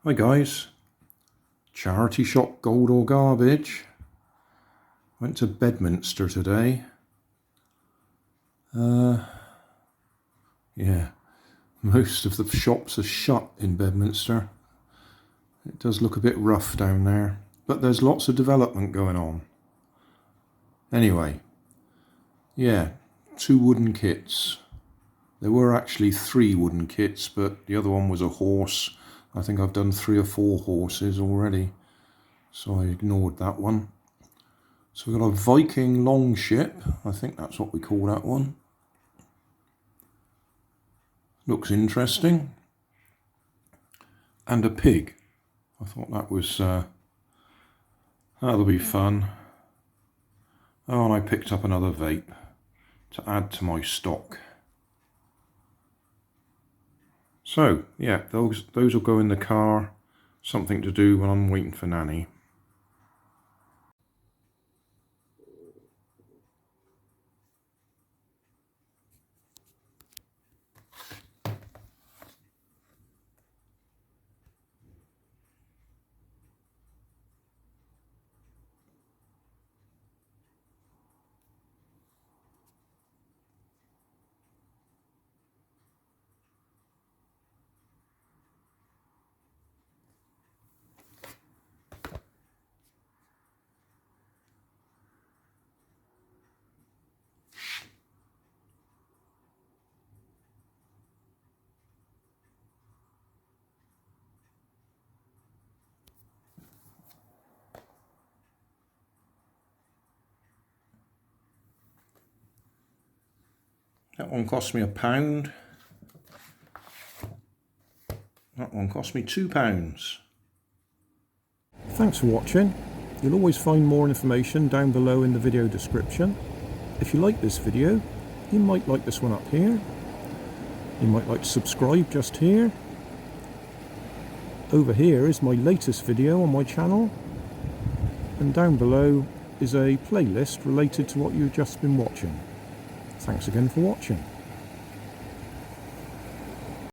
Hi guys, charity shop gold or garbage. Went to Bedminster today. Yeah, most of the shops are shut in Bedminster. It does look a bit rough down there, but there's lots of development going on. Anyway, yeah, 2 wooden kits. There were actually 3 wooden kits, but the other one was a horse. I think I've done 3 or 4 horses already, so I ignored that one. So we've got a Viking longship, I think that's what we call that one. Looks interesting. And a pig. I thought that was, that'll be fun. Oh, and I picked up another vape to add to my stock. So, yeah, those will go in the car. Something to do when I'm waiting for Nanny. That one cost me £1. That one cost me £2. Thanks for watching. You'll always find more information down below in the video description. If you like this video, you might like this one up here. You might like to subscribe just here. Over here is my latest video on my channel. And down below is a playlist related to what you've just been watching. Thanks again for watching.